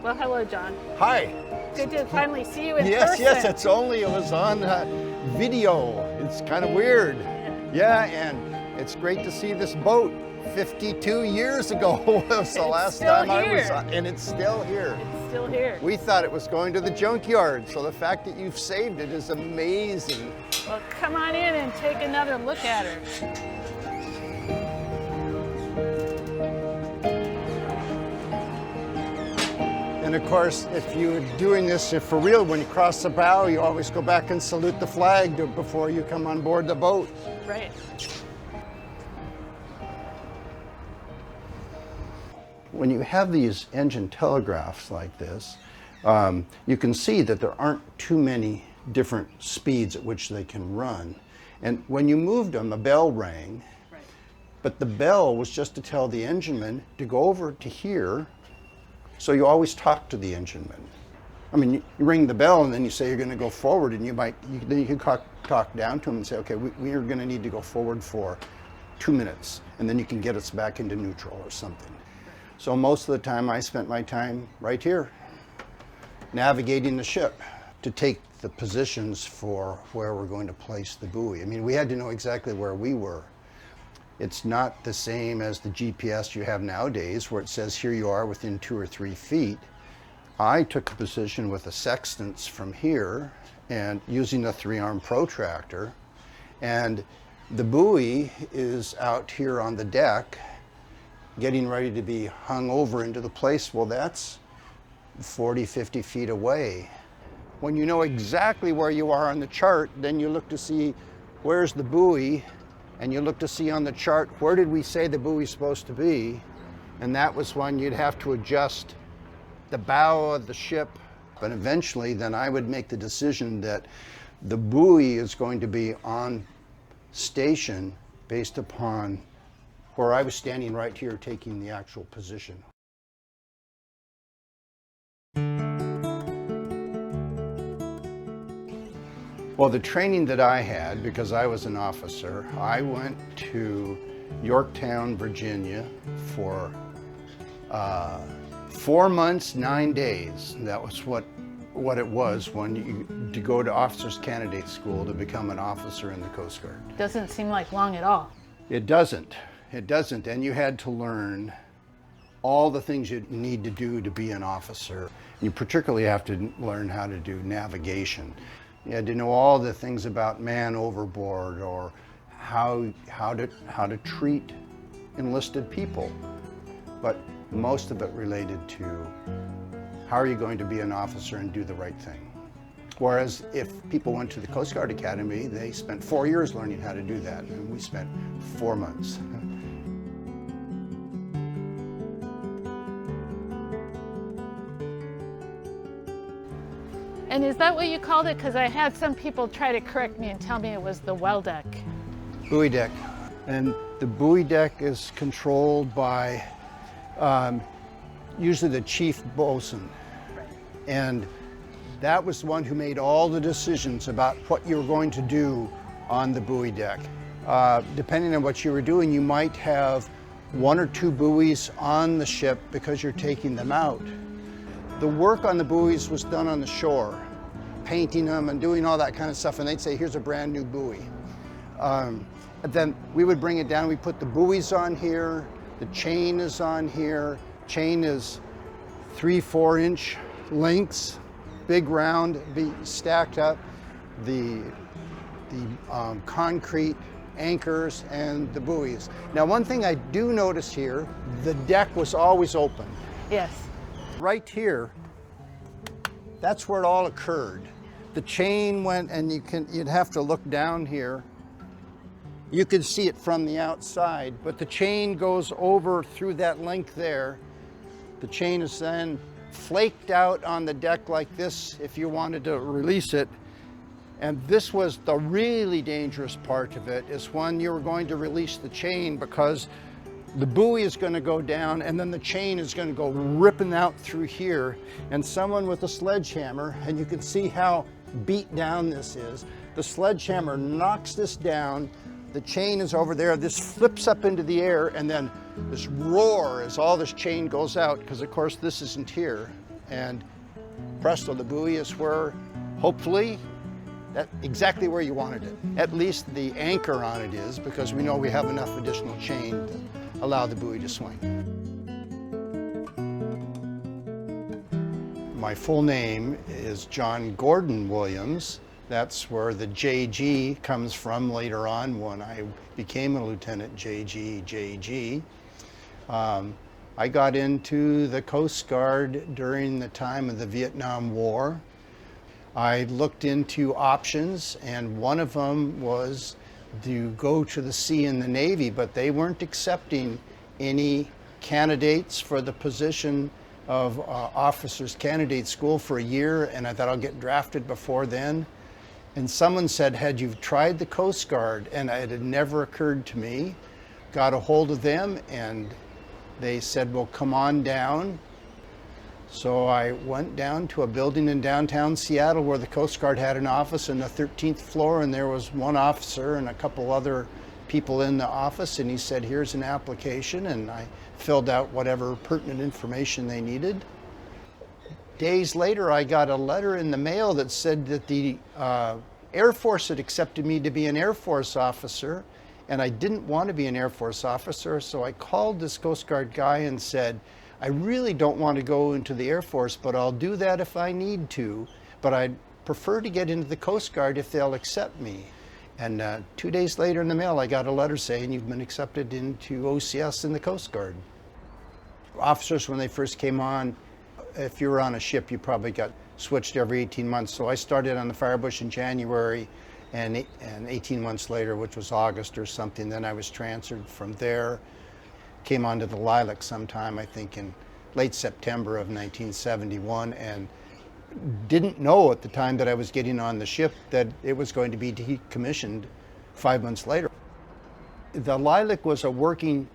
Well, hello, John. Hi. Good to finally see you in yes, person. Yes, it was on video. It's kind of weird. Yeah, and it's great to see this boat. 52 years ago was the last time I was on, and it's still here. It's still here. We thought it was going to the junkyard, so the fact that you've saved it is amazing. Well, come on in and take another look at her. And of course, if you're doing this for real, when you cross the bow, you always go back and salute the flag before you come on board the boat. Right. When you have these engine telegraphs like this, you can see that there aren't too many different speeds at which they can run. And when you moved them, a bell rang, right. But the bell was just to tell the engineman to go over to here. So you always talk to the engineman. I mean, you ring the bell and then you say you're going to go forward, and then you can talk down to him and say, okay, we are going to need to go forward for 2 minutes, and then you can get us back into neutral or something. So most of the time I spent my time right here, navigating the ship to take the positions for where we're going to place the buoy. I mean, we had to know exactly where we were. It's not the same as the GPS you have nowadays, where it says here you are within 2 or 3 feet. I took a position with a sextants from here and using a 3-arm protractor, and the buoy is out here on the deck getting ready to be hung over into the place. Well, that's 40, 50 feet away. When you know exactly where you are on the chart, then you look to see where's the buoy, and you look to see on the chart, where did we say the buoy's supposed to be? And that was when you'd have to adjust the bow of the ship. But eventually, then I would make the decision that the buoy is going to be on station based upon where I was standing right here taking the actual position. Well, the training that I had, because I was an officer, I went to Yorktown, Virginia for 4 months, 9 days. That was what it was to go to Officers Candidate School to become an officer in the Coast Guard. Doesn't seem like long at all. It doesn't. It doesn't. And you had to learn all the things you need to do to be an officer. You particularly have to learn how to do navigation. You had to know all the things about man overboard, or how to treat enlisted people. But most of it related to how are you going to be an officer and do the right thing. Whereas if people went to the Coast Guard Academy, they spent 4 years learning how to do that, and we spent 4 months. And is that what you called it? Because I had some people try to correct me and tell me it was the well deck. Buoy deck. And the buoy deck is controlled by usually the chief bosun. Right. And that was the one who made all the decisions about what you were going to do on the buoy deck. Depending on what you were doing, you might have 1 or 2 buoys on the ship because you're taking them out. The work on the buoys was done on the shore, painting them and doing all that kind of stuff, and they'd say, here's a brand new buoy. And then we would bring it down, we put the buoys on here, the chain is on here. Chain is 3-4 inch lengths, big round, be stacked up. The concrete anchors and the buoys. Now, one thing I do notice here, the deck was always open. Yes. Right here, that's where it all occurred. The chain went, and you'd have to look down here. You could see it from the outside, but the chain goes over through that length there. The chain is then flaked out on the deck like this if you wanted to release it. And this was the really dangerous part of it, is when you were going to release the chain, because the buoy is going to go down and then the chain is going to go ripping out through here, and someone with a sledgehammer, and you can see how beat down this is, the sledgehammer knocks this down, the chain is over there, this flips up into the air, and then this roar as all this chain goes out, because of course this isn't here. and presto, the buoy is where, hopefully, exactly where you wanted it. At least the anchor on it is, because we know we have enough additional chain to allow the buoy to swing. My full name is John Gordon Williams. That's where the JG comes from later on when I became a Lieutenant JG. I got into the Coast Guard during the time of the Vietnam War. I looked into options, and one of them was to go to the sea in the Navy, but they weren't accepting any candidates for the position of officers candidate school for a year, and I thought I'll get drafted before then. And someone said, had you tried the Coast Guard? And it had never occurred to me. Got a hold of them, and they said, well, come on down. So I went down to a building in downtown Seattle where the Coast Guard had an office on the 13th floor, and there was one officer and a couple other people in the office, and he said, here's an application, and I filled out whatever pertinent information they needed. Days later, I got a letter in the mail that said that the Air Force had accepted me to be an Air Force officer, and I didn't want to be an Air Force officer, so I called this Coast Guard guy and said, I really don't want to go into the Air Force, but I'll do that if I need to, but I'd prefer to get into the Coast Guard if they'll accept me. And 2 days later in the mail, I got a letter saying you've been accepted into OCS in the Coast Guard. Officers, when they first came on, if you were on a ship, you probably got switched every 18 months. So I started on the Firebush in January, and 18 months later, which was August or something, then I was transferred from there. Came onto the Lilac sometime, I think in late September of 1971, and didn't know at the time that I was getting on the ship that it was going to be decommissioned 5 months later. The Lilac was a working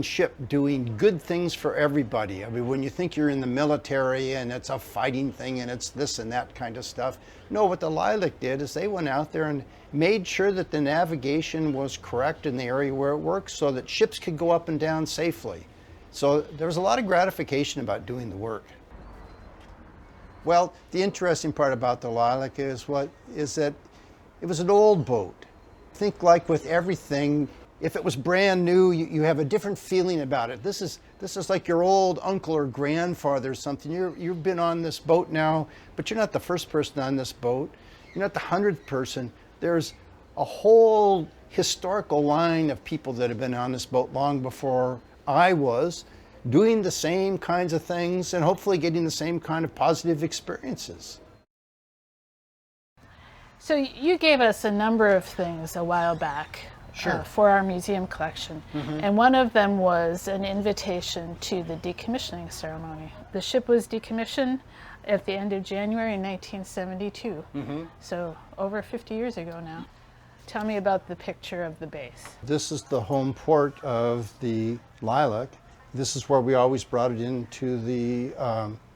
ship doing good things for everybody. I mean, when you think you're in the military and it's a fighting thing and it's this and that kind of stuff, no, what the Lilac did is they went out there and made sure that the navigation was correct in the area where it works so that ships could go up and down safely. So there was a lot of gratification about doing the work. Well, the interesting part about the Lilac is that it was an old boat. Think like with everything, if it was brand new, you have a different feeling about it. This is like your old uncle or grandfather or something. You've been on this boat now, but you're not the first person on this boat. You're not the 100th person. There's a whole historical line of people that have been on this boat long before I was, doing the same kinds of things and hopefully getting the same kind of positive experiences. So you gave us a number of things a while back. Sure. For our museum collection. Mm-hmm. And one of them was an invitation to the decommissioning ceremony. The ship was decommissioned at the end of January in 1972. Mm-hmm. So over 50 years ago now. Tell me about the picture of the base. This is the home port of the Lilac. This is where we always brought it into the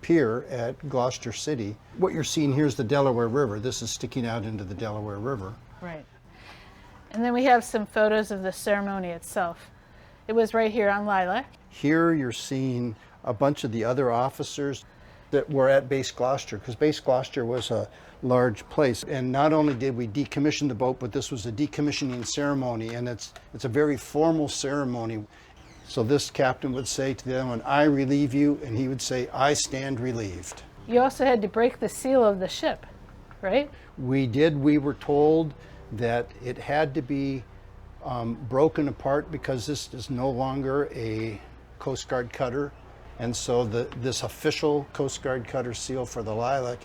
pier at Gloucester City. What you're seeing here is the Delaware River. This is sticking out into the Delaware River. Right. And then we have some photos of the ceremony itself. It was right here on Lilac. Here you're seeing a bunch of the other officers that were at Base Gloucester, because Base Gloucester was a large place. And not only did we decommission the boat, but this was a decommissioning ceremony, and it's a very formal ceremony. So this captain would say to them, "When I relieve you," and he would say, "I stand relieved." You also had to break the seal of the ship, right? We did. We were told that it had to be broken apart because this is no longer a Coast Guard cutter. And so this official Coast Guard cutter seal for the Lilac,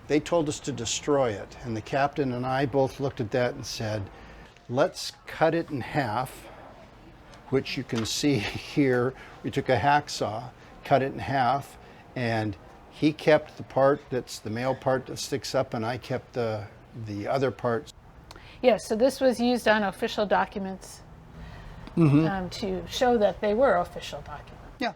they told us to destroy it. And the captain and I both looked at that and said, let's cut it in half, which you can see here. We took a hacksaw, cut it in half, and he kept the part that's the male part that sticks up, and I kept the other parts. Yes, so this was used on official documents to show that they were official documents. Yeah.